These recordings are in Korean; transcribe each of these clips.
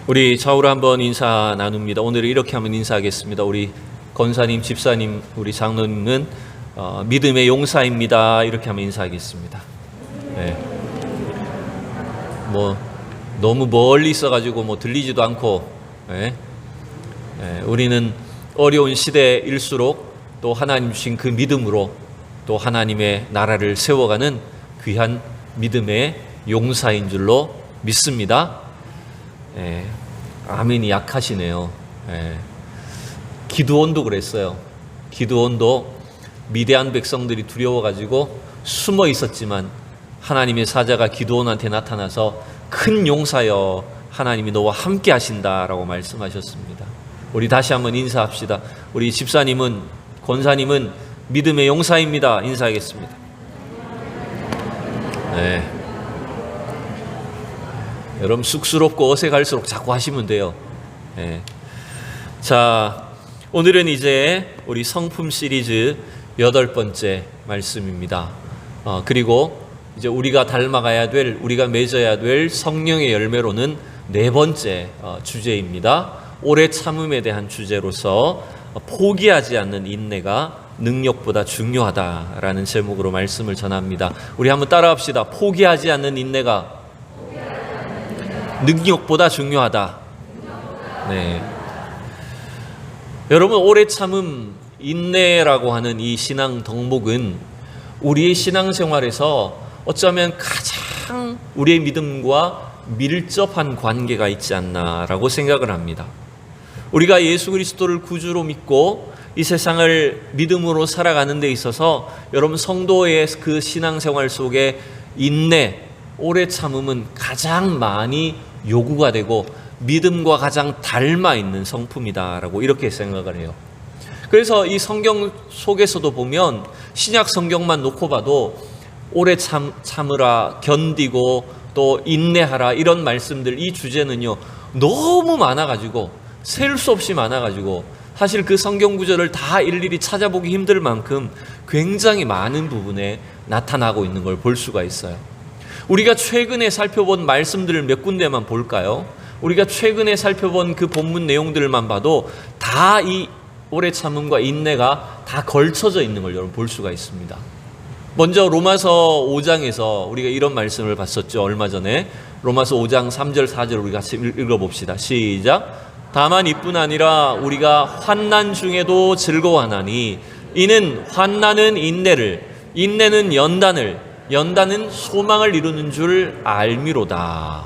우리 좌우로 한번 인사 나눕니다. 오늘은 이렇게 한번 인사하겠습니다. 우리 권사님, 집사님, 우리 장로님은 믿음의 용사입니다. 이렇게 한번 인사하겠습니다. 네. 너무 멀리 있어가지고 들리지도 않고, 네. 네. 우리는 어려운 시대일수록 또 하나님 주신 그 믿음으로 또 하나님의 나라를 세워가는 귀한 믿음의 용사인 줄로 믿습니다. 아멘이 약하시네요. 기드온도 그랬어요. 기드온도 미디안 백성들이 두려워가지고 숨어 있었지만 하나님의 사자가 기드온한테 나타나서 큰 용사여 하나님이 너와 함께 하신다라고 말씀하셨습니다. 우리 다시 한번 인사합시다. 우리 집사님은, 권사님은 믿음의 용사입니다. 인사하겠습니다. 네. 여러분 쑥스럽고 어색할수록 자꾸 하시면 돼요. 네. 자, 오늘은 이제 우리 성품 시리즈 8번째 말씀입니다. 그리고 이제 우리가 닮아가야 될, 우리가 맺어야 될 성령의 열매로는 4번째 주제입니다. 오래 참음에 대한 주제로서 포기하지 않는 인내가 능력보다 중요하다라는 제목으로 말씀을 전합니다. 우리 한번 따라합시다. 포기하지 않는 인내가 능력보다 중요하다. 네. 여러분, 오래 참음, 인내라고 하는 이 신앙 덕목은 우리의 신앙생활에서 어쩌면 가장 우리의 믿음과 밀접한 관계가 있지 않나라고 생각을 합니다. 우리가 예수 그리스도를 구주로 믿고 이 세상을 믿음으로 살아가는 데 있어서 여러분 성도의 그 신앙생활 속에 인내, 오래 참음은 가장 많이 요구가 되고 믿음과 가장 닮아 있는 성품이다라고 이렇게 생각을 해요. 그래서 이 성경 속에서도 보면 신약 성경만 놓고 봐도 오래 참으라, 견디고 또 인내하라 이런 말씀들, 이 주제는요 너무 많아가지고 셀 수 없이 많아가지고 사실 그 성경 구절을 다 일일이 찾아보기 힘들 만큼 굉장히 많은 부분에 나타나고 있는 걸 볼 수가 있어요. 우리가 최근에 살펴본 말씀들을 몇 군데만 볼까요? 우리가 최근에 살펴본 그 본문 내용들만 봐도 다 이 오래 참음과 인내가 다 걸쳐져 있는 걸 여러분 볼 수가 있습니다. 먼저 로마서 5장에서 우리가 이런 말씀을 봤었죠. 얼마 전에 로마서 5장 3절 4절 우리 같이 읽어봅시다. 시작. 다만 이뿐 아니라 우리가 환난 중에도 즐거워하나니 이는 환난은 인내를, 인내는 연단을, 연단은 소망을 이루는 줄 알미로다.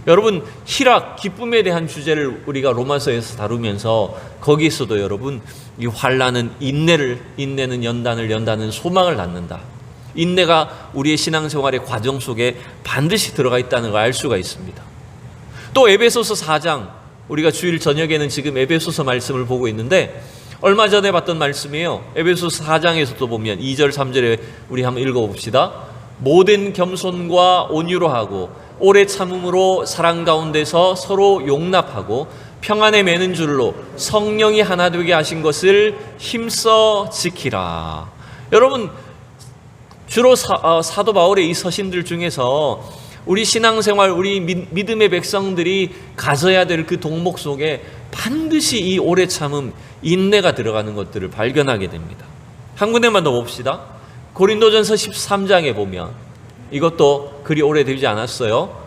여러분, 희락, 기쁨에 대한 주제를 우리가 로마서에서 다루면서 거기에서도 여러분 이 환난은 인내를, 인내는 연단을, 연단은 소망을 낳는다. 인내가 우리의 신앙생활의 과정 속에 반드시 들어가 있다는 걸 알 수가 있습니다. 또 에베소서 4장, 우리가 주일 저녁에는 지금 에베소서 말씀을 보고 있는데 얼마 전에 봤던 말씀이에요. 에베소서 4장에서도 보면 2절 3절에 우리 한번 읽어봅시다. 모든 겸손과 온유로 하고 오래 참음으로 사랑 가운데서 서로 용납하고 평안에 매는 줄로 성령이 하나 되게 하신 것을 힘써 지키라. 여러분, 주로 사도 바울의 이 서신들 중에서 우리 신앙생활, 우리 믿음의 백성들이 가져야 될 그 동목 속에 반드시 이 오래 참음, 인내가 들어가는 것들을 발견하게 됩니다. 한 군데만 더 봅시다. 고린도전서 13장에 보면 이것도 그리 오래되지 않았어요.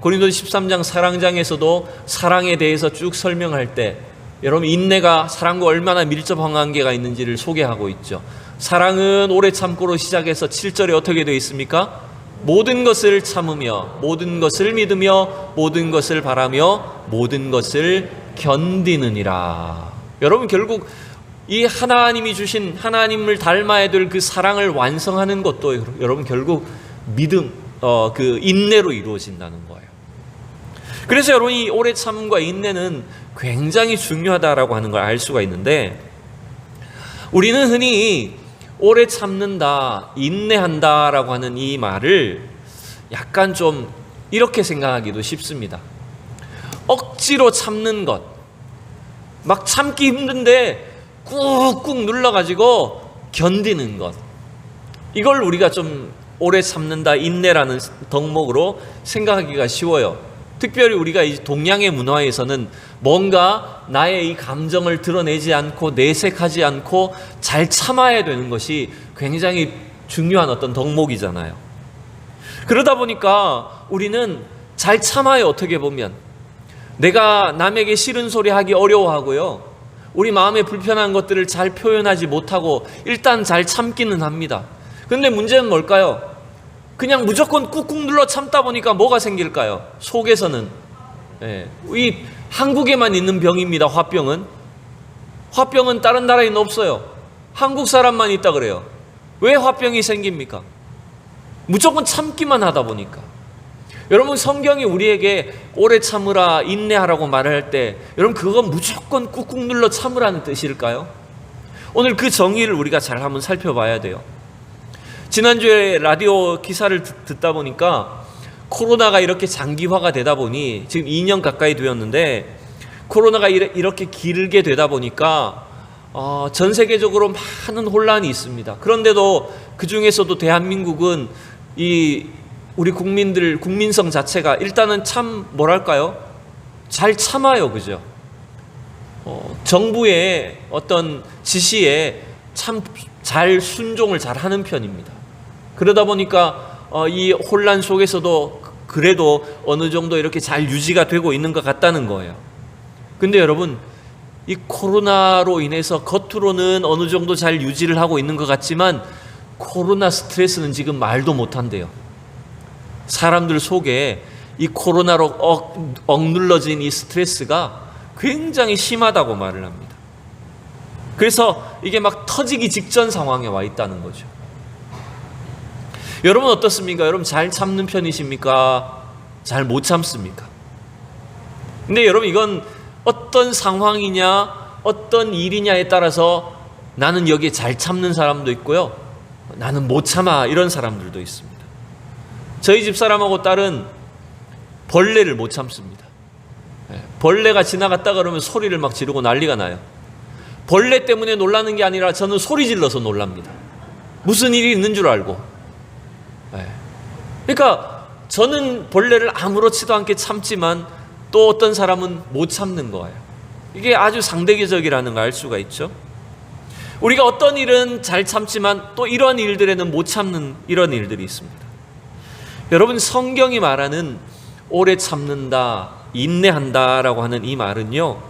고린도전서 13장 사랑장에서도 사랑에 대해서 쭉 설명할 때 여러분 인내가 사랑과 얼마나 밀접한 관계가 있는지를 소개하고 있죠. 사랑은 오래 참고로 시작해서 7절에 어떻게 되어 있습니까? 모든 것을 참으며 모든 것을 믿으며 모든 것을 바라며 모든 것을 견디느니라. 여러분, 결국 이 하나님이 주신, 하나님을 닮아야 될 그 사랑을 완성하는 것도 여러분 결국 믿음, 그 인내로 이루어진다는 거예요. 그래서 여러분 이 오래 참음과 인내는 굉장히 중요하다라고 하는 걸 알 수가 있는데, 우리는 흔히 오래 참는다, 인내한다라고 하는 이 말을 약간 좀 이렇게 생각하기도 쉽습니다. 억지로 참는 것, 막 참기 힘든데 꾹꾹 눌러가지고 견디는 것, 이걸 우리가 좀 오래 참는다, 인내라는 덕목으로 생각하기가 쉬워요. 특별히 우리가 이 동양의 문화에서는 뭔가 나의 이 감정을 드러내지 않고 내색하지 않고 잘 참아야 되는 것이 굉장히 중요한 어떤 덕목이잖아요. 그러다 보니까 우리는 잘 참아요. 어떻게 보면 내가 남에게 싫은 소리 하기 어려워하고요, 우리 마음에 불편한 것들을 잘 표현하지 못하고 일단 잘 참기는 합니다. 그런데 문제는 뭘까요? 그냥 무조건 꾹꾹 눌러 참다 보니까 뭐가 생길까요? 속에서는 이 한국에만 있는 병입니다. 화병은 다른 나라에는 없어요. 한국 사람만 있다 그래요. 왜 화병이 생깁니까? 무조건 참기만 하다 보니까. 여러분, 성경이 우리에게 오래 참으라, 인내하라고 말할 때 여러분, 그건 무조건 꾹꾹 눌러 참으라는 뜻일까요? 오늘 그 정의를 우리가 잘 한번 살펴봐야 돼요. 지난주에 라디오 기사를 듣다 보니까 코로나가 이렇게 장기화가 되다 보니 지금 2년 가까이 되었는데, 코로나가 이렇게 길게 되다 보니까 전 세계적으로 많은 혼란이 있습니다. 그런데도 그 중에서도 대한민국은 우리 국민성 자체가 일단은 참 뭐랄까요? 잘 참아요. 그죠? 정부의 어떤 지시에 참 잘 순종을 잘 하는 편입니다. 그러다 보니까 이 혼란 속에서도 그래도 어느 정도 이렇게 잘 유지가 되고 있는 것 같다는 거예요. 근데 여러분, 이 코로나로 인해서 겉으로는 어느 정도 잘 유지를 하고 있는 것 같지만 코로나 스트레스는 지금 말도 못한대요. 사람들 속에 이 코로나로 억눌러진 이 스트레스가 굉장히 심하다고 말을 합니다. 그래서 이게 막 터지기 직전 상황에 와 있다는 거죠. 여러분 어떻습니까? 여러분 잘 참는 편이십니까? 잘 못 참습니까? 근데 여러분, 이건 어떤 상황이냐, 어떤 일이냐에 따라서 나는 여기에 잘 참는 사람도 있고요, 나는 못 참아 이런 사람들도 있습니다. 저희 집사람하고 딸은 벌레를 못 참습니다. 벌레가 지나갔다 그러면 소리를 막 지르고 난리가 나요. 벌레 때문에 놀라는 게 아니라 저는 소리 질러서 놀랍니다. 무슨 일이 있는 줄 알고. 그러니까 저는 벌레를 아무렇지도 않게 참지만 또 어떤 사람은 못 참는 거예요. 이게 아주 상대적이라는 걸 알 수가 있죠. 우리가 어떤 일은 잘 참지만 또 이런 일들에는 못 참는 이런 일들이 있습니다. 여러분, 성경이 말하는 오래 참는다, 인내한다라고 하는 이 말은요,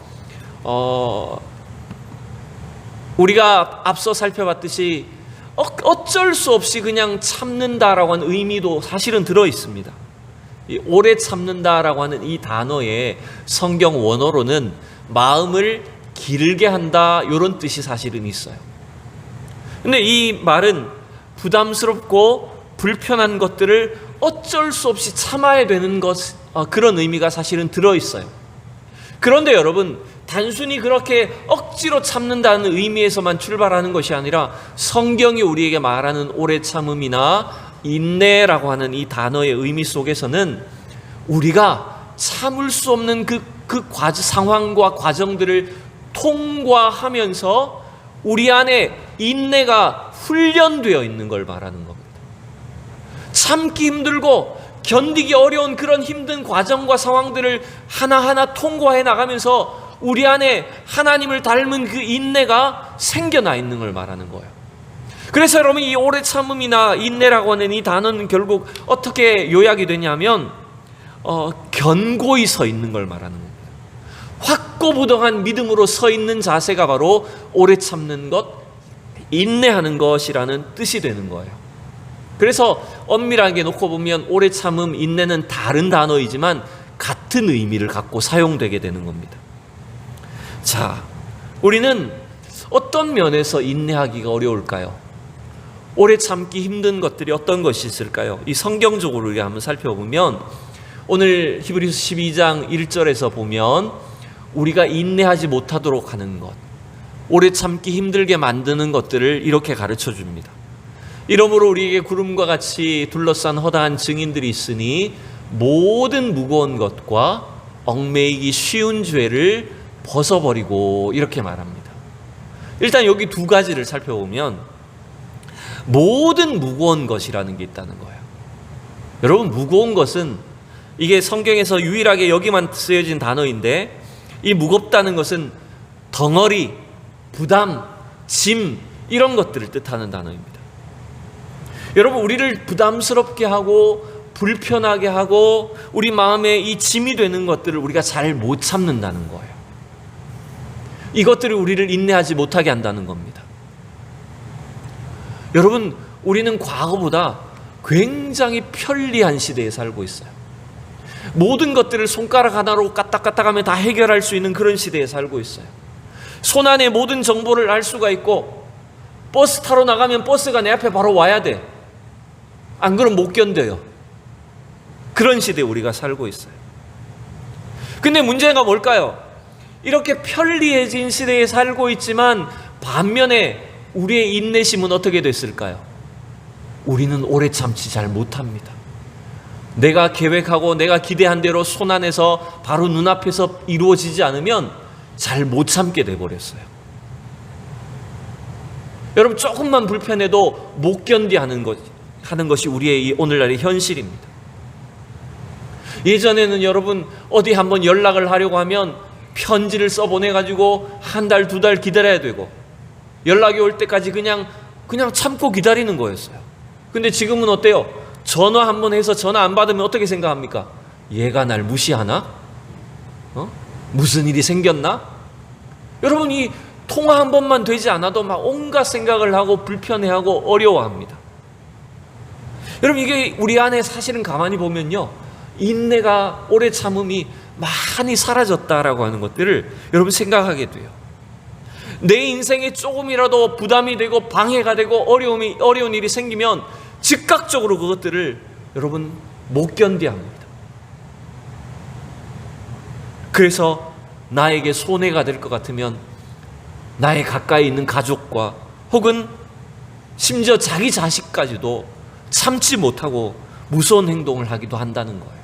우리가 앞서 살펴봤듯이 어쩔 수 없이 그냥 참는다라고 하는 의미도 사실은 들어 있습니다. 이 오래 참는다라고 하는 이 단어의 성경 원어로는 마음을 길게 한다, 이런 뜻이 사실은 있어요. 근데 이 말은 부담스럽고 불편한 것들을 어쩔 수 없이 참아야 되는 그런 의미가 사실은 들어 있어요. 그런데 여러분, 단순히 그렇게 억지로 참는다는 의미에서만 출발하는 것이 아니라 성경이 우리에게 말하는 오래 참음이나 인내라고 하는 이 단어의 의미 속에서는 우리가 참을 수 없는 그 상황과 과정들을 통과하면서 우리 안에 인내가 훈련되어 있는 걸 말하는 겁니다. 참기 힘들고 견디기 어려운 그런 힘든 과정과 상황들을 하나하나 통과해 나가면서 우리 안에 하나님을 닮은 그 인내가 생겨나 있는 걸 말하는 거예요. 그래서 여러분, 이 오래 참음이나 인내라고 하는 이 단어는 결국 어떻게 요약이 되냐면 견고히 서 있는 걸 말하는 겁니다. 확고부동한 믿음으로 서 있는 자세가 바로 오래 참는 것, 인내하는 것이라는 뜻이 되는 거예요. 그래서 엄밀하게 놓고 보면 오래 참음, 인내는 다른 단어이지만 같은 의미를 갖고 사용되게 되는 겁니다. 자, 우리는 어떤 면에서 인내하기가 어려울까요? 오래 참기 힘든 것들이 어떤 것이 있을까요? 이 성경적으로 우리가 한번 살펴보면 오늘 히브리서 12장 1절에서 보면 우리가 인내하지 못하도록 하는 것, 오래 참기 힘들게 만드는 것들을 이렇게 가르쳐 줍니다. 이러므로 우리에게 구름과 같이 둘러싼 허다한 증인들이 있으니 모든 무거운 것과 얽매이기 쉬운 죄를 벗어버리고, 이렇게 말합니다. 일단 여기 두 가지를 살펴보면 모든 무거운 것이라는 게 있다는 거예요. 여러분, 무거운 것은 이게 성경에서 유일하게 여기만 쓰여진 단어인데, 이 무겁다는 것은 덩어리, 부담, 짐, 이런 것들을 뜻하는 단어입니다. 여러분, 우리를 부담스럽게 하고 불편하게 하고 우리 마음에 이 짐이 되는 것들을 우리가 잘 못 참는다는 거예요. 이것들이 우리를 인내하지 못하게 한다는 겁니다. 여러분, 우리는 과거보다 굉장히 편리한 시대에 살고 있어요. 모든 것들을 손가락 하나로 까딱까딱하면 다 해결할 수 있는 그런 시대에 살고 있어요. 손안에 모든 정보를 알 수가 있고, 버스 타러 나가면 버스가 내 앞에 바로 와야 돼. 안 그러면 못 견뎌요. 그런 시대에 우리가 살고 있어요. 근데 문제가 뭘까요? 이렇게 편리해진 시대에 살고 있지만 반면에 우리의 인내심은 어떻게 됐을까요? 우리는 오래 참지 잘 못합니다. 내가 계획하고 내가 기대한 대로 손안에서 바로 눈앞에서 이루어지지 않으면 잘 못 참게 돼버렸어요. 여러분, 조금만 불편해도 못 견디 하는 것이 우리의 이 오늘날의 현실입니다. 예전에는 여러분, 어디 한번 연락을 하려고 하면 편지를 써보내가지고 한 달, 두 달 기다려야 되고, 연락이 올 때까지 그냥 참고 기다리는 거였어요. 근데 지금은 어때요? 전화 한번 해서 전화 안 받으면 어떻게 생각합니까? 얘가 날 무시하나? 무슨 일이 생겼나? 여러분, 이 통화 한 번만 되지 않아도 막 온갖 생각을 하고 불편해하고 어려워합니다. 여러분, 이게 우리 안에 사실은 가만히 보면요, 인내가, 오래 참음이 많이 사라졌다라고 하는 것들을 여러분 생각하게 돼요. 내 인생에 조금이라도 부담이 되고 방해가 되고 어려운 일이 생기면 즉각적으로 그것들을 여러분 못 견뎌합니다. 그래서 나에게 손해가 될 것 같으면 나의 가까이 있는 가족과 혹은 심지어 자기 자식까지도 참지 못하고 무서운 행동을 하기도 한다는 거예요.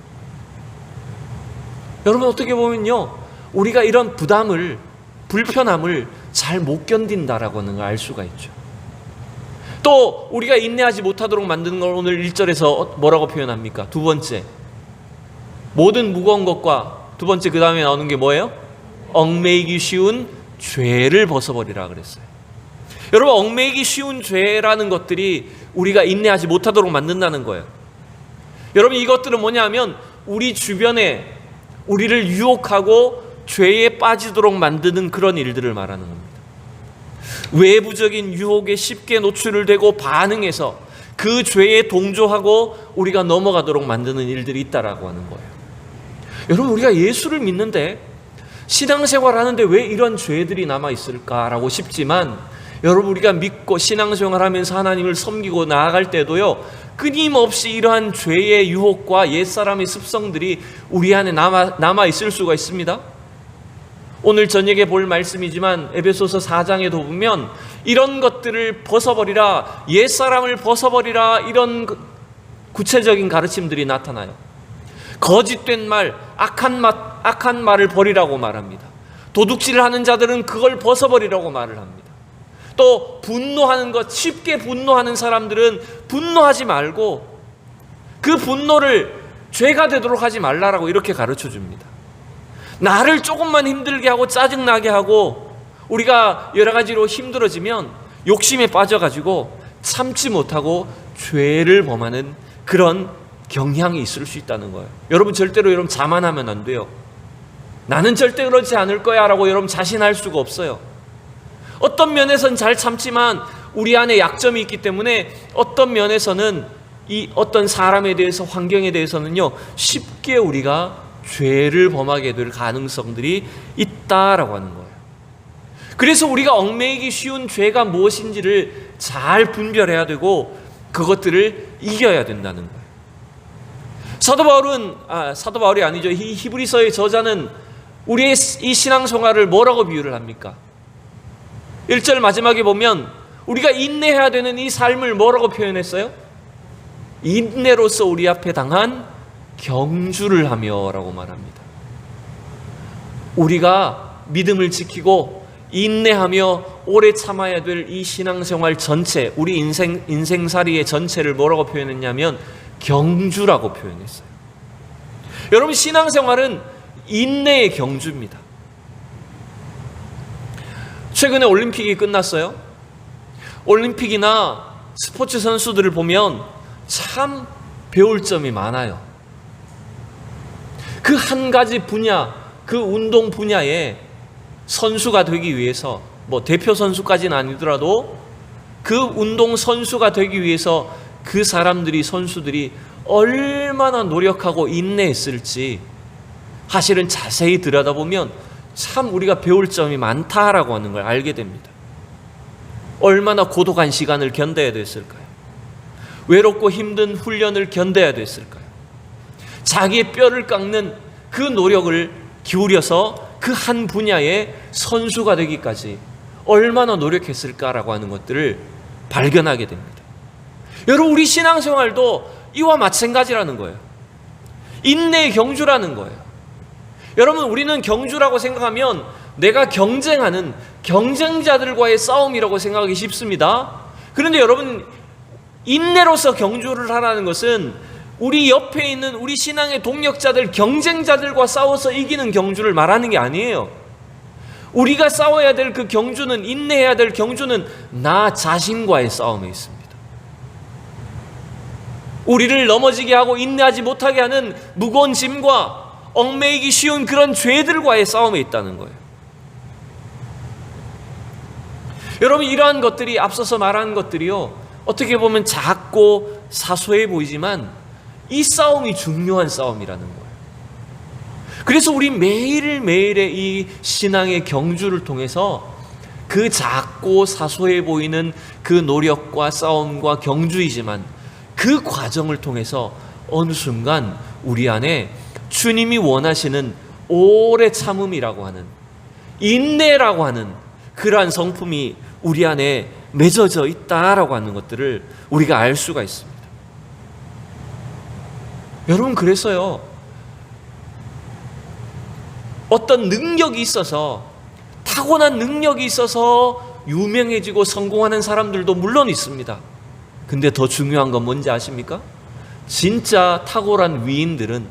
여러분, 어떻게 보면요, 우리가 이런 부담을, 불편함을 잘 못 견딘다라고 하는 걸 알 수가 있죠. 또 우리가 인내하지 못하도록 만드는 걸 오늘 1절에서 뭐라고 표현합니까? 두 번째, 모든 무거운 것과, 두 번째 그 다음에 나오는 게 뭐예요? 얽매이기 쉬운 죄를 벗어버리라 그랬어요. 여러분, 얽매이기 쉬운 죄라는 것들이 우리가 인내하지 못하도록 만든다는 거예요. 여러분, 이것들은 뭐냐면 우리 주변에 우리를 유혹하고 죄에 빠지도록 만드는 그런 일들을 말하는 겁니다. 외부적인 유혹에 쉽게 노출을 되고 반응해서 그 죄에 동조하고 우리가 넘어가도록 만드는 일들이 있다라고 하는 거예요. 여러분, 우리가 예수를 믿는데, 신앙생활 하는데 왜 이런 죄들이 남아있을까라고 싶지만, 여러분, 우리가 믿고 신앙생활 하면서 하나님을 섬기고 나아갈 때도요, 끊임없이 이러한 죄의 유혹과 옛사람의 습성들이 우리 안에 남아있을 수가 있습니다. 오늘 저녁에 볼 말씀이지만 에베소서 4장에도 보면 이런 것들을 벗어버리라, 옛사람을 벗어버리라, 이런 구체적인 가르침들이 나타나요. 거짓된 말, 악한 말을 버리라고 말합니다. 도둑질을 하는 자들은 그걸 벗어버리라고 말을 합니다. 또 분노하는 것, 쉽게 분노하는 사람들은 분노하지 말고 그 분노를 죄가 되도록 하지 말라라고 이렇게 가르쳐 줍니다. 나를 조금만 힘들게 하고 짜증나게 하고 우리가 여러 가지로 힘들어지면 욕심에 빠져가지고 참지 못하고 죄를 범하는 그런 경향이 있을 수 있다는 거예요. 여러분, 절대로 여러분 자만하면 안 돼요. 나는 절대 그렇지 않을 거야 라고 여러분 자신할 수가 없어요. 어떤 면에서는 잘 참지만 우리 안에 약점이 있기 때문에 어떤 면에서는 이 어떤 사람에 대해서, 환경에 대해서는요, 쉽게 우리가 죄를 범하게 될 가능성들이 있다라고 하는 거예요. 그래서 우리가 얽매이기 쉬운 죄가 무엇인지를 잘 분별해야 되고 그것들을 이겨야 된다는 거예요. 사도 바울이 아니죠. 이 히브리서의 저자는 우리의 이 신앙생활을 뭐라고 비유를 합니까? 1절 마지막에 보면 우리가 인내해야 되는 이 삶을 뭐라고 표현했어요? 인내로서 우리 앞에 당한 경주를 하며 라고 말합니다. 우리가 믿음을 지키고 인내하며 오래 참아야 될 이 신앙생활 전체, 우리 인생살이의 전체를 뭐라고 표현했냐면 경주라고 표현했어요. 여러분, 신앙생활은 인내의 경주입니다. 최근에 올림픽이 끝났어요. 올림픽이나 스포츠 선수들을 보면 참 배울 점이 많아요. 그 한 가지 분야, 그 운동 분야에 선수가 되기 위해서, 뭐 대표 선수까지는 아니더라도 그 운동 선수가 되기 위해서 그 사람들이, 선수들이 얼마나 노력하고 인내했을지 사실은 자세히 들여다보면 참 우리가 배울 점이 많다라고 하는 걸 알게 됩니다. 얼마나 고독한 시간을 견뎌야 됐을까요? 외롭고 힘든 훈련을 견뎌야 됐을까요? 자기의 뼈를 깎는 그 노력을 기울여서 그 한 분야의 선수가 되기까지 얼마나 노력했을까라고 하는 것들을 발견하게 됩니다. 여러분, 우리 신앙생활도 이와 마찬가지라는 거예요. 인내의 경주라는 거예요. 여러분, 우리는 경주라고 생각하면 내가 경쟁하는 경쟁자들과의 싸움이라고 생각하기 쉽습니다. 그런데 여러분, 인내로서 경주를 하라는 것은 우리 옆에 있는 우리 신앙의 동력자들, 경쟁자들과 싸워서 이기는 경주를 말하는 게 아니에요. 우리가 싸워야 될 그 경주는, 인내해야 될 경주는 나 자신과의 싸움에 있습니다. 우리를 넘어지게 하고 인내하지 못하게 하는 무거운 짐과 얽매이기 쉬운 그런 죄들과의 싸움에 있다는 거예요. 여러분, 이러한 것들이, 앞서서 말한 것들이요, 어떻게 보면 작고 사소해 보이지만 이 싸움이 중요한 싸움이라는 거예요. 그래서 우리 매일매일의 이 신앙의 경주를 통해서 그 작고 사소해 보이는 그 노력과 싸움과 경주이지만 그 과정을 통해서 어느 순간 우리 안에 주님이 원하시는 오래 참음이라고 하는, 인내라고 하는 그러한 성품이 우리 안에 맺어져 있다라고 하는 것들을 우리가 알 수가 있습니다. 여러분, 그래서요, 어떤 능력이 있어서, 타고난 능력이 있어서 유명해지고 성공하는 사람들도 물론 있습니다. 근데 더 중요한 건 뭔지 아십니까? 진짜 탁월한 위인들은,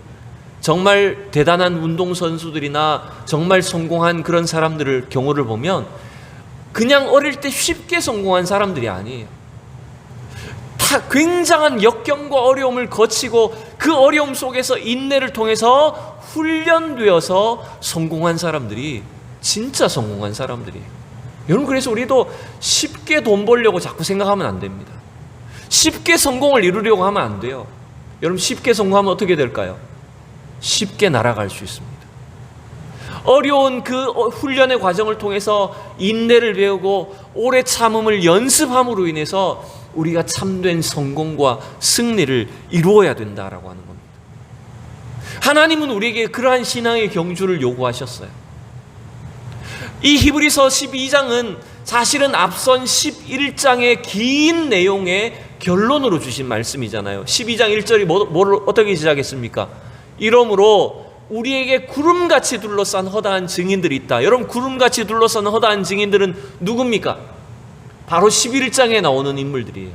정말 대단한 운동선수들이나 정말 성공한 그런 사람들을 경우를 보면 그냥 어릴 때 쉽게 성공한 사람들이 아니에요. 굉장한 역경과 어려움을 거치고 그 어려움 속에서 인내를 통해서 훈련되어서 성공한 사람들이 진짜 성공한 사람들이에요. 여러분, 그래서 우리도 쉽게 돈 벌려고 자꾸 생각하면 안 됩니다. 쉽게 성공을 이루려고 하면 안 돼요. 여러분, 쉽게 성공하면 어떻게 될까요? 쉽게 날아갈 수 있습니다. 어려운 그 훈련의 과정을 통해서 인내를 배우고 오래 참음을 연습함으로 인해서 우리가 참된 성공과 승리를 이루어야 된다라고 하는 겁니다. 하나님은 우리에게 그러한 신앙의 경주를 요구하셨어요. 이 히브리서 12장은 사실은 앞선 11장의 긴 내용의 결론으로 주신 말씀이잖아요. 12장 1절이 뭘 어떻게 시작했습니까? 이러므로 우리에게 구름같이 둘러싼 허다한 증인들이 있다. 여러분, 구름같이 둘러싼 허다한 증인들은 누굽니까? 바로 11장에 나오는 인물들이에요.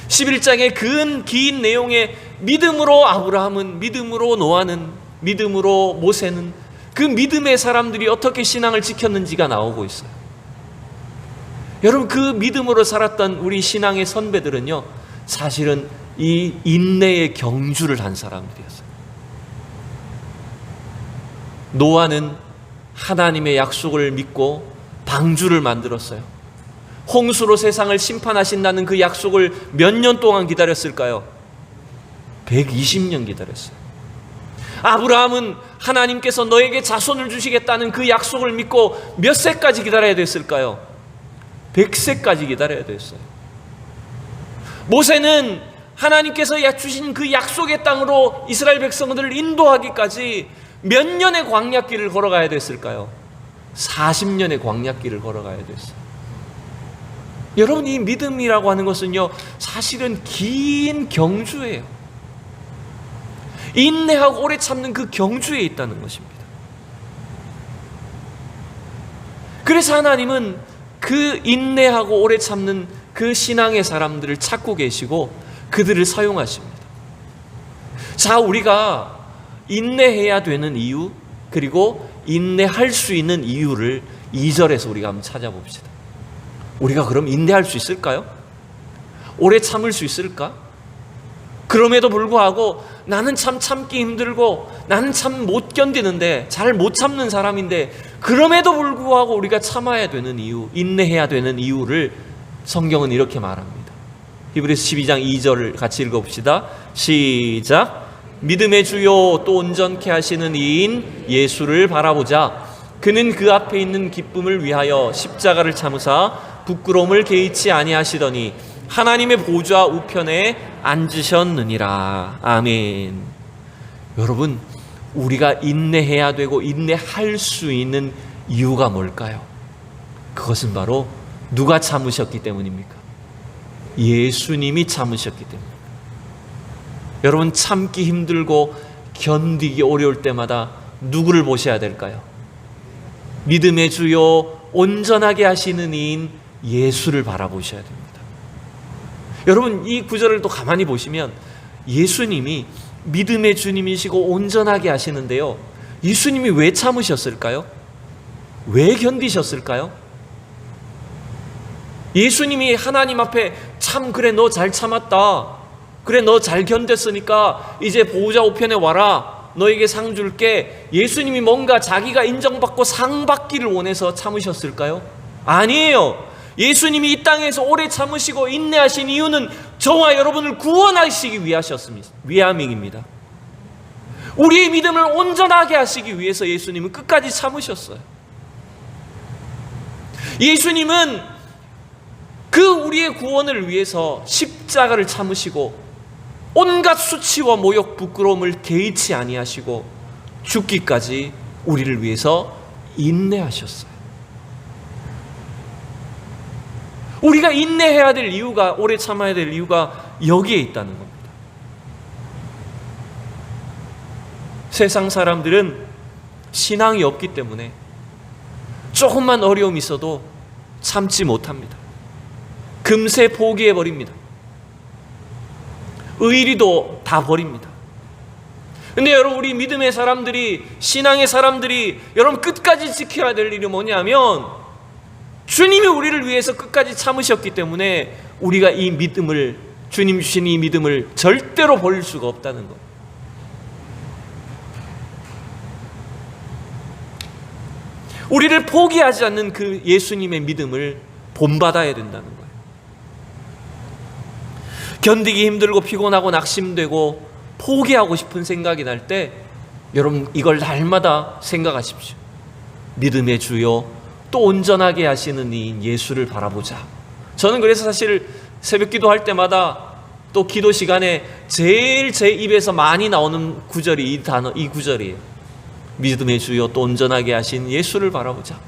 11장의 긴 내용의 믿음으로 아브라함은, 믿음으로 노아는, 믿음으로 모세는, 그 믿음의 사람들이 어떻게 신앙을 지켰는지가 나오고 있어요. 여러분, 그 믿음으로 살았던 우리 신앙의 선배들은요, 사실은 이 인내의 경주를 한 사람들이었어요. 노아는 하나님의 약속을 믿고 방주를 만들었어요. 홍수로 세상을 심판하신다는 그 약속을 몇 년 동안 기다렸을까요? 120년 기다렸어요. 아브라함은 하나님께서 너에게 자손을 주시겠다는 그 약속을 믿고 몇 세까지 기다려야 됐을까요? 100세까지 기다려야 됐어요. 모세는 하나님께서 주신 그 약속의 땅으로 이스라엘 백성들을 인도하기까지 몇 년의 광야길을 걸어가야 됐을까요? 40년의 광야길을 걸어가야 됐어요. 여러분, 이 믿음이라고 하는 것은요, 사실은 긴 경주예요. 인내하고 오래 참는 그 경주에 있다는 것입니다. 그래서 하나님은 그 인내하고 오래 참는 그 신앙의 사람들을 찾고 계시고 그들을 사용하십니다. 자, 우리가 인내해야 되는 이유, 그리고 인내할 수 있는 이유를 2절에서 우리가 한번 찾아봅시다. 우리가 그럼 인내할 수 있을까요? 오래 참을 수 있을까? 그럼에도 불구하고 나는 참 참기 힘들고 나는 참 못 견디는데, 잘 못 참는 사람인데, 그럼에도 불구하고 우리가 참아야 되는 이유, 인내해야 되는 이유를 성경은 이렇게 말합니다. 히브리서 12장 2절을 같이 읽어봅시다. 시작. 믿음의 주요 또 온전케 하시는 이인 예수를 바라보자. 그는 그 앞에 있는 기쁨을 위하여 십자가를 참으사 부끄러움을 개의치 아니하시더니 하나님의 보좌 우편에 앉으셨느니라. 아멘. 여러분, 우리가 인내해야 되고 인내할 수 있는 이유가 뭘까요? 그것은 바로 누가 참으셨기 때문입니까? 예수님이 참으셨기 때문입니다. 여러분, 참기 힘들고 견디기 어려울 때마다 누구를 보셔야 될까요? 믿음의 주요 온전하게 하시는 이인 예수를 바라보셔야 됩니다. 여러분, 이 구절을 또 가만히 보시면 예수님이 믿음의 주님이시고 온전하게 하시는데요, 예수님이 왜 참으셨을까요? 왜 견디셨을까요? 예수님이 하나님 앞에 참 그래 너 잘 참았다, 그래 너 잘 견뎠으니까 이제 보호자 우편에 와라, 너에게 상 줄게, 예수님이 뭔가 자기가 인정받고 상 받기를 원해서 참으셨을까요? 아니에요. 예수님이 이 땅에서 오래 참으시고 인내하신 이유는 저와 여러분을 구원하시기 위함입니다. 우리의 믿음을 온전하게 하시기 위해서 예수님은 끝까지 참으셨어요. 예수님은 그 우리의 구원을 위해서 십자가를 참으시고 온갖 수치와 모욕, 부끄러움을 개의치 아니하시고 죽기까지 우리를 위해서 인내하셨어요. 우리가 인내해야 될 이유가, 오래 참아야 될 이유가 여기에 있다는 겁니다. 세상 사람들은 신앙이 없기 때문에 조금만 어려움이 있어도 참지 못합니다. 금세 포기해버립니다. 의리도 다 버립니다. 근데 여러분, 우리 믿음의 사람들이, 신앙의 사람들이 여러분 끝까지 지켜야 될 일이 뭐냐면, 주님이 우리를 위해서 끝까지 참으셨기 때문에 우리가 이 믿음을, 주님 주신 이 믿음을 절대로 버릴 수가 없다는 것. 우리를 포기하지 않는 그 예수님의 믿음을 본받아야 된다는 거예요. 견디기 힘들고 피곤하고 낙심되고 포기하고 싶은 생각이 날 때 여러분, 이걸 날마다 생각하십시오. 믿음의 주요 또 온전하게 하시는 이인 예수를 바라보자. 저는 그래서 사실 새벽 기도할 때마다 또 기도 시간에 제일 제 입에서 많이 나오는 구절이 이 구절이에요. 믿음의 주요 또 온전하게 하신 예수를 바라보자.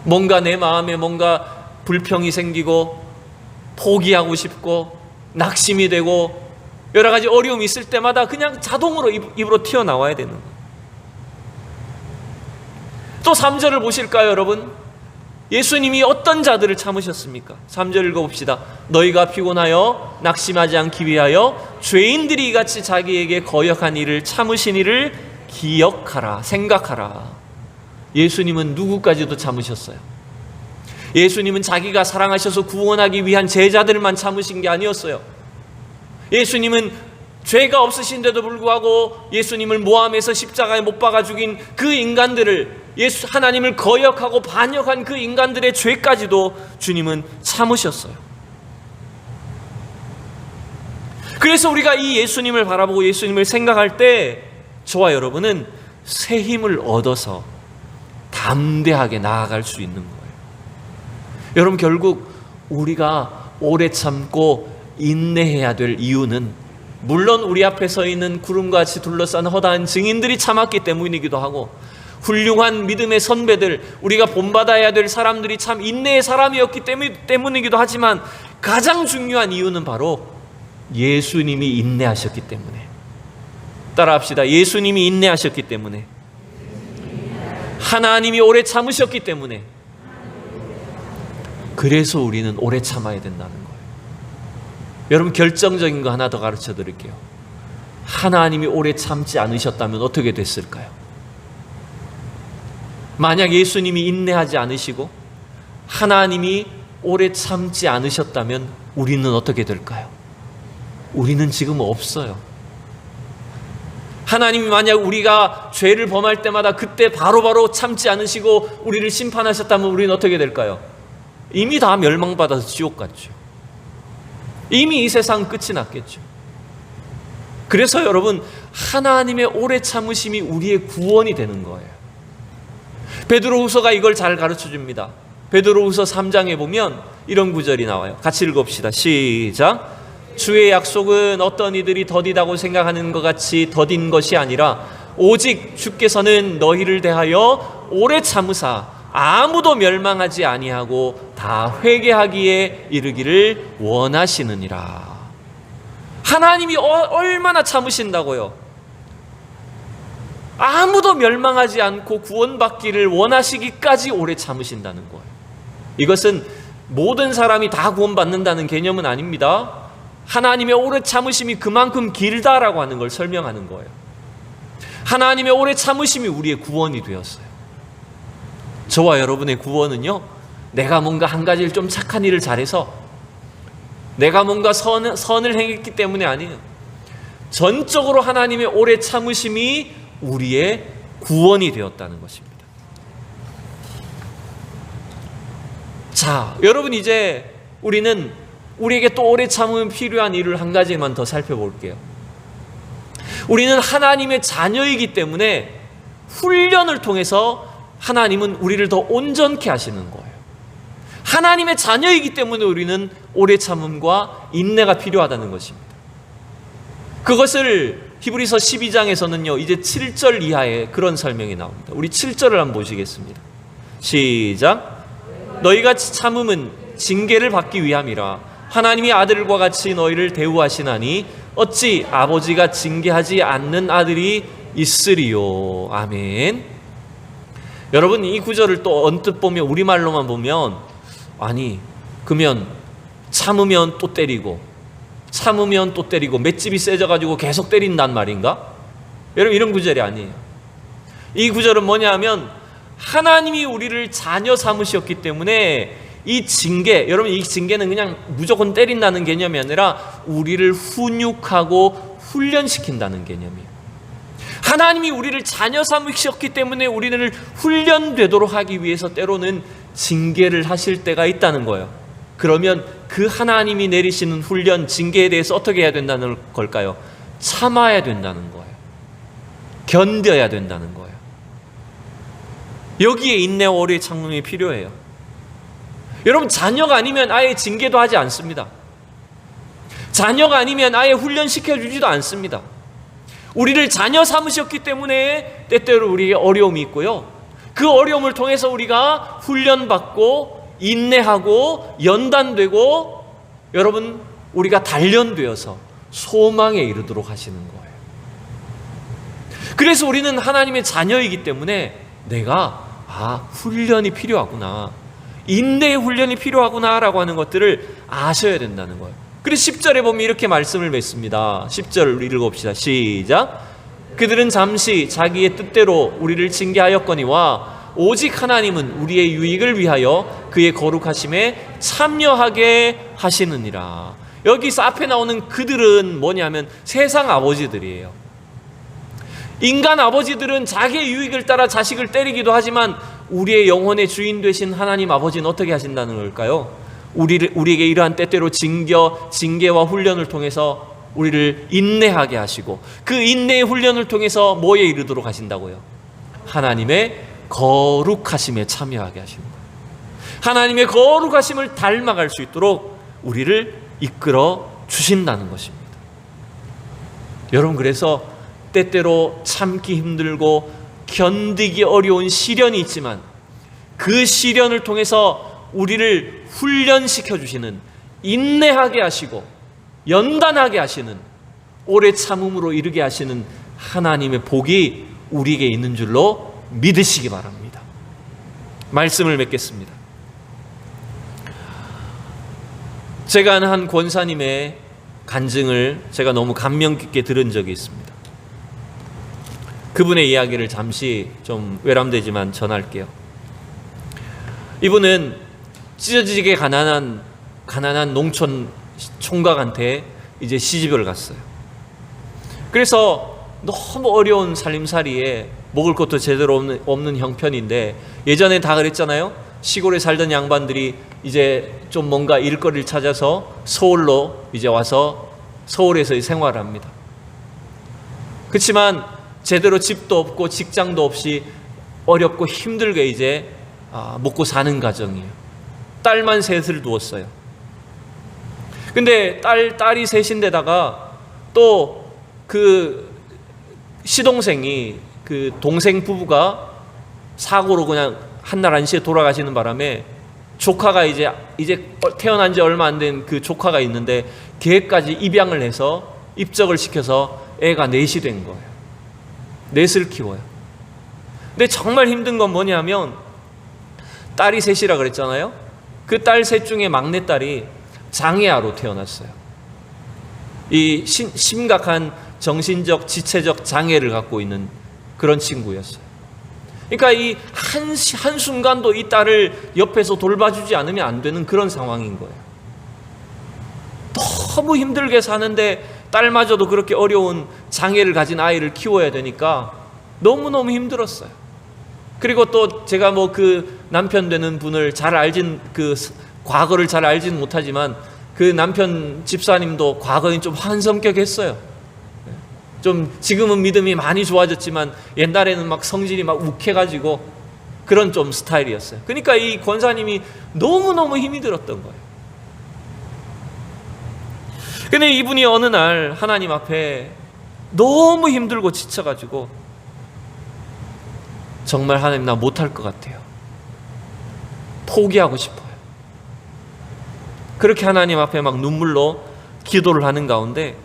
뭔가 내 마음에 뭔가 불평이 생기고 포기하고 싶고 낙심이 되고 여러 가지 어려움이 있을 때마다 그냥 자동으로 입으로 튀어나와야 되는 거예요. 또 3절을 보실까요, 여러분? 예수님이 어떤 자들을 참으셨습니까? 3절 읽어봅시다. 너희가 피곤하여 낙심하지 않기 위하여 죄인들이 이같이 자기에게 거역한 일을 참으신 이를 기억하라, 생각하라. 예수님은 누구까지도 참으셨어요. 예수님은 자기가 사랑하셔서 구원하기 위한 제자들만 참으신 게 아니었어요. 예수님은 죄가 없으신데도 불구하고 예수님을 모함해서 십자가에 못 박아 죽인 그 인간들을, 하나님을 거역하고 반역한 그 인간들의 죄까지도 주님은 참으셨어요. 그래서 우리가 이 예수님을 바라보고 예수님을 생각할 때 저와 여러분은 새 힘을 얻어서 담대하게 나아갈 수 있는 거예요. 여러분, 결국 우리가 오래 참고 인내해야 될 이유는 물론 우리 앞에 서 있는 구름같이 둘러싼 허다한 증인들이 참았기 때문이기도 하고, 훌륭한 믿음의 선배들, 우리가 본받아야 될 사람들이 참 인내의 사람이었기 때문이기도 하지만, 가장 중요한 이유는 바로 예수님이 인내하셨기 때문에. 따라합시다. 예수님이 인내하셨기 때문에, 하나님이 오래 참으셨기 때문에, 그래서 우리는 오래 참아야 된다는 거예요. 여러분, 결정적인 거 하나 더 가르쳐 드릴게요. 하나님이 오래 참지 않으셨다면 어떻게 됐을까요? 만약 예수님이 인내하지 않으시고 하나님이 오래 참지 않으셨다면 우리는 어떻게 될까요? 우리는 지금 없어요. 하나님이 만약 우리가 죄를 범할 때마다 그때 바로바로 참지 않으시고 우리를 심판하셨다면 우리는 어떻게 될까요? 이미 다 멸망받아서 지옥 갔죠. 이미 이 세상 끝이 났겠죠. 그래서 여러분, 하나님의 오래 참으심이 우리의 구원이 되는 거예요. 베드로후서가 이걸 잘 가르쳐 줍니다. 베드로후서 3장에 보면 이런 구절이 나와요. 같이 읽읍시다. 시작. 주의 약속은 어떤 이들이 더디다고 생각하는 것 같이 더딘 것이 아니라 오직 주께서는 너희를 대하여 오래 참으사 아무도 멸망하지 아니하고 다 회개하기에 이르기를 원하시느니라. 하나님이 얼마나 참으신다고요? 아무도 멸망하지 않고 구원받기를 원하시기까지 오래 참으신다는 거예요. 이것은 모든 사람이 다 구원받는다는 개념은 아닙니다. 하나님의 오래 참으심이 그만큼 길다라고 하는 걸 설명하는 거예요. 하나님의 오래 참으심이 우리의 구원이 되었어요. 저와 여러분의 구원은요, 내가 뭔가 한 가지를 좀 착한 일을 잘해서 내가 뭔가 선을 행했기 때문에 아니에요. 전적으로 하나님의 오래 참으심이 우리의 구원이 되었다는 것입니다. 자, 여러분, 이제 우리에게 또 오래 참으면 필요한 일을 한 가지만 더 살펴볼게요. 우리는 하나님의 자녀이기 때문에 훈련을 통해서 하나님은 우리를 더 온전케 하시는 거예요. 하나님의 자녀이기 때문에 우리는 오래 참음과 인내가 필요하다는 것입니다. 그것을 히브리서 12장에서는요, 이제 7절 이하에 그런 설명이 나옵니다. 우리 7절을 한번 보시겠습니다. 시작. 너희가 참음은 징계를 받기 위함이라 하나님이 아들과 같이 너희를 대우하시나니 어찌 아버지가 징계하지 않는 아들이 있으리요. 아멘. 여러분, 이 구절을 또 언뜻 보면, 우리말로만 보면, 아니, 그러면 참으면 또 때리고 참으면 또 때리고 맷집이 세져가지고 계속 때린단 말인가? 여러분, 이런 구절이 아니에요. 이 구절은 뭐냐 하면 하나님이 우리를 자녀 삼으셨기 때문에 이 징계, 여러분, 이 징계는 그냥 무조건 때린다는 개념이 아니라 우리를 훈육하고 훈련시킨다는 개념이에요. 하나님이 우리를 자녀 삼으셨기 때문에 우리를 훈련되도록 하기 위해서 때로는 징계를 하실 때가 있다는 거예요. 그러면 그 하나님이 내리시는 훈련, 징계에 대해서 어떻게 해야 된다는 걸까요? 참아야 된다는 거예요. 견뎌야 된다는 거예요. 여기에 인내와 오래 참음이 필요해요. 여러분, 자녀가 아니면 아예 징계도 하지 않습니다. 자녀가 아니면 아예 훈련시켜주지도 않습니다. 우리를 자녀 삼으셨기 때문에 때때로 우리에게 어려움이 있고요, 그 어려움을 통해서 우리가 훈련받고 인내하고 연단되고, 여러분, 우리가 단련되어서 소망에 이르도록 하시는 거예요. 그래서 우리는 하나님의 자녀이기 때문에 내가 훈련이 필요하구나, 인내의 훈련이 필요하구나 라고 하는 것들을 아셔야 된다는 거예요. 그래서 10절에 보면 이렇게 말씀을 맺습니다. 10절 읽어봅시다. 시작. 그들은 잠시 자기의 뜻대로 우리를 징계하였거니와 오직 하나님은 우리의 유익을 위하여 그의 거룩하심에 참여하게 하시느니라. 여기서 앞에 나오는 그들은 뭐냐면 세상 아버지들이에요. 인간 아버지들은 자기의 유익을 따라 자식을 때리기도 하지만 우리의 영혼의 주인 되신 하나님 아버지는 어떻게 하신다는 걸까요? 우리에게 이러한 때때로 징계와 훈련을 통해서 우리를 인내하게 하시고, 그 인내의 훈련을 통해서 뭐에 이르도록 하신다고요? 하나님의 거룩하심에 참여하게 하시는 거예요. 하나님의 거룩하심을 닮아갈 수 있도록 우리를 이끌어 주신다는 것입니다. 여러분, 그래서 때때로 참기 힘들고 견디기 어려운 시련이 있지만 그 시련을 통해서 우리를 훈련시켜 주시는, 인내하게 하시고 연단하게 하시는, 오래 참음으로 이르게 하시는 하나님의 복이 우리에게 있는 줄로 믿으시기 바랍니다. 말씀을 맺겠습니다. 제가 아는 한 권사님의 간증을 제가 너무 감명 깊게 들은 적이 있습니다. 그분의 이야기를 잠시 좀 외람되지만 전할게요. 이분은 찢어지게 가난한 농촌 총각한테 이제 시집을 갔어요. 그래서 너무 어려운 살림살이에 먹을 것도 제대로 없는 형편인데, 예전에 다 그랬잖아요. 시골에 살던 양반들이 이제 좀 뭔가 일거리를 찾아서 서울로 이제 와서 서울에서 생활을 합니다. 그렇지만 제대로 집도 없고 직장도 없이 어렵고 힘들게 이제 먹고 사는 가정이에요. 딸만 셋을 두었어요. 근데 딸이 셋인데다가 또 그 시동생이, 그 동생 부부가 사고로 그냥 한날 한시에 돌아가시는 바람에 조카가 이제 태어난 지 얼마 안 된 그 조카가 있는데, 걔까지 입양을 해서 입적을 시켜서 애가 넷이 된 거예요. 넷을 키워요. 근데 정말 힘든 건 뭐냐면, 딸이 셋이라 그랬잖아요. 그 딸 셋 중에 막내딸이 장애아로 태어났어요. 이 심각한 정신적, 지체적 장애를 갖고 있는 그런 친구였어요. 그러니까 이 한순간도 이 딸을 옆에서 돌봐주지 않으면 안 되는 그런 상황인 거예요. 너무 힘들게 사는데 딸마저도 그렇게 어려운 장애를 가진 아이를 키워야 되니까 너무너무 힘들었어요. 그리고 또 제가 뭐 그 남편 되는 분을 잘 알진, 그 과거를 잘 알지는 못하지만 그 남편 집사님도 과거엔 좀 한성격했어요. 좀 지금은 믿음이 많이 좋아졌지만 옛날에는 막 성질이 막 욱해가지고 그런 좀 스타일이었어요. 그러니까 이 권사님이 너무너무 힘이 들었던 거예요. 근데 이분이 어느 날 하나님 앞에 너무 힘들고 지쳐가지고, 정말 하나님 나 못할 것 같아요. 포기하고 싶어요. 그렇게 하나님 앞에 막 눈물로 기도를 하는 가운데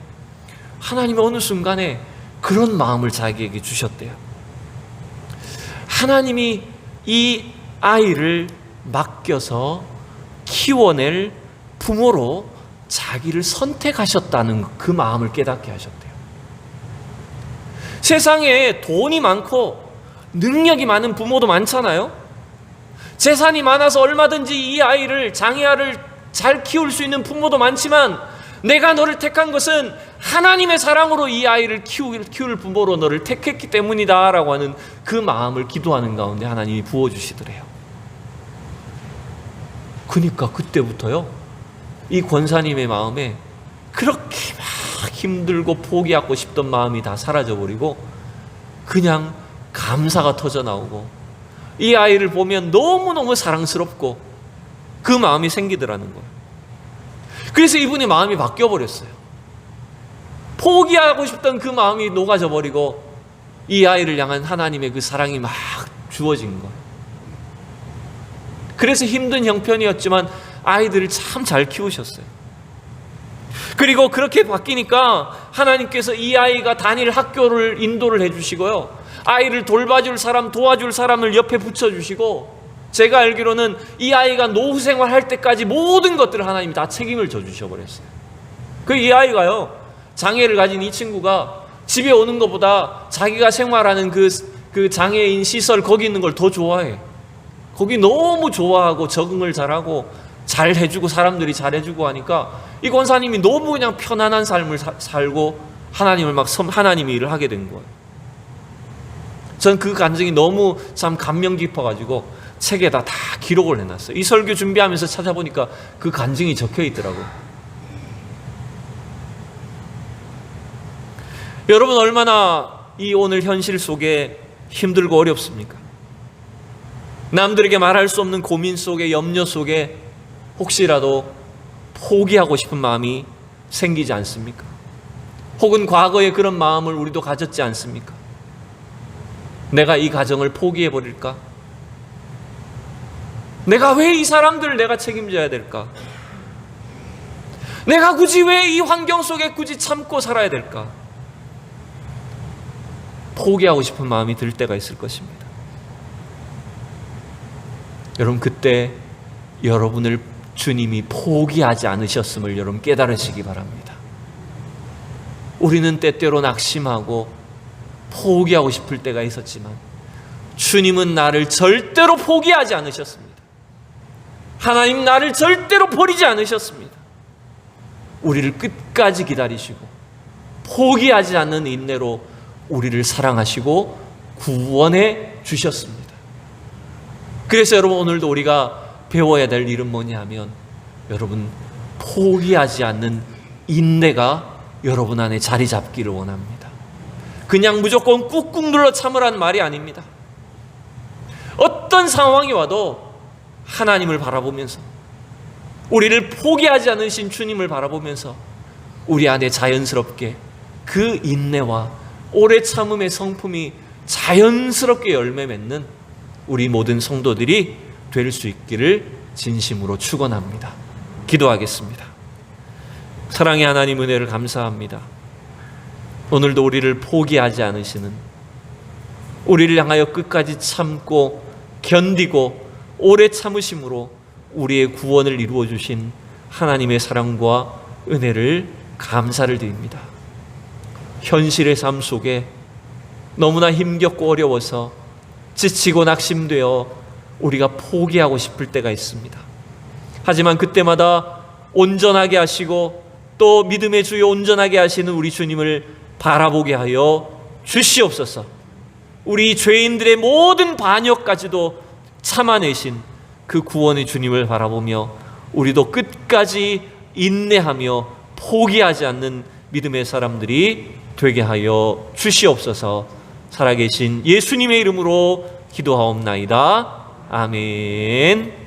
하나님이 어느 순간에 그런 마음을 자기에게 주셨대요. 하나님이 이 아이를 맡겨서 키워낼 부모로 자기를 선택하셨다는 그 마음을 깨닫게 하셨대요. 세상에 돈이 많고 능력이 많은 부모도 많잖아요. 재산이 많아서 얼마든지 이 아이를, 장애아를 잘 키울 수 있는 부모도 많지만, 내가 너를 택한 것은 하나님의 사랑으로 이 아이를 키울 부모로 너를 택했기 때문이다 라고 하는 그 마음을 기도하는 가운데 하나님이 부어주시더래요. 그러니까 그때부터요, 이 권사님의 마음에 그렇게 막 힘들고 포기하고 싶던 마음이 다 사라져버리고 그냥 감사가 터져나오고, 이 아이를 보면 너무너무 사랑스럽고 그 마음이 생기더라는 거예요. 그래서 이분의 마음이 바뀌어버렸어요. 포기하고 싶던 그 마음이 녹아져 버리고 이 아이를 향한 하나님의 그 사랑이 막 주어진 거예요. 그래서 힘든 형편이었지만 아이들을 참 잘 키우셨어요. 그리고 그렇게 바뀌니까 하나님께서 이 아이가 다닐 학교를 인도를 해주시고요, 아이를 돌봐줄 사람, 도와줄 사람을 옆에 붙여주시고, 제가 알기로는 이 아이가 노후 생활할 때까지 모든 것들을 하나님이 다 책임을 져주셔버렸어요. 이 아이가요, 장애를 가진 이 친구가 집에 오는 것보다 자기가 생활하는 그 장애인 시설 거기 있는 걸 더 좋아해. 거기 너무 좋아하고 적응을 잘하고 잘 해주고 사람들이 잘 해주고 하니까 이 권사님이 너무 그냥 편안한 삶을 살고 하나님을 하나님의 일을 하게 된 거예요. 전 그 감정이 너무 참 감명 깊어가지고 책에다 다 기록을 해놨어요. 이 설교 준비하면서 찾아보니까 그 간증이 적혀 있더라고요. 여러분, 얼마나 이 오늘 현실 속에 힘들고 어렵습니까? 남들에게 말할 수 없는 고민 속에, 염려 속에 혹시라도 포기하고 싶은 마음이 생기지 않습니까? 혹은 과거에 그런 마음을 우리도 가졌지 않습니까? 내가 이 가정을 포기해버릴까? 내가 왜 이 사람들을 내가 책임져야 될까? 내가 굳이 왜 이 환경 속에 굳이 참고 살아야 될까? 포기하고 싶은 마음이 들 때가 있을 것입니다. 여러분, 그때 여러분을 주님이 포기하지 않으셨음을 여러분 깨달으시기 바랍니다. 우리는 때때로 낙심하고 포기하고 싶을 때가 있었지만 주님은 나를 절대로 포기하지 않으셨습니다. 하나님 나를 절대로 버리지 않으셨습니다. 우리를 끝까지 기다리시고 포기하지 않는 인내로 우리를 사랑하시고 구원해 주셨습니다. 그래서 여러분, 오늘도 우리가 배워야 될 일은 뭐냐 하면, 여러분, 포기하지 않는 인내가 여러분 안에 자리 잡기를 원합니다. 그냥 무조건 꾹꾹 눌러 참으라는 말이 아닙니다. 어떤 상황이 와도 하나님을 바라보면서, 우리를 포기하지 않으신 주님을 바라보면서 우리 안에 자연스럽게 그 인내와 오래 참음의 성품이 자연스럽게 열매 맺는 우리 모든 성도들이 될 수 있기를 진심으로 축원합니다. 기도하겠습니다. 사랑의 하나님, 은혜를 감사합니다. 오늘도 우리를 포기하지 않으시는, 우리를 향하여 끝까지 참고 견디고 오래 참으심으로 우리의 구원을 이루어 주신 하나님의 사랑과 은혜를 감사를 드립니다. 현실의 삶 속에 너무나 힘겹고 어려워서 지치고 낙심되어 우리가 포기하고 싶을 때가 있습니다. 하지만 그때마다 온전하게 하시고 또 믿음의 주여 온전하게 하시는 우리 주님을 바라보게 하여 주시옵소서. 우리 죄인들의 모든 반역까지도 참아내신 그 구원의 주님을 바라보며 우리도 끝까지 인내하며 포기하지 않는 믿음의 사람들이 되게 하여 주시옵소서. 살아계신 예수님의 이름으로 기도하옵나이다. 아멘.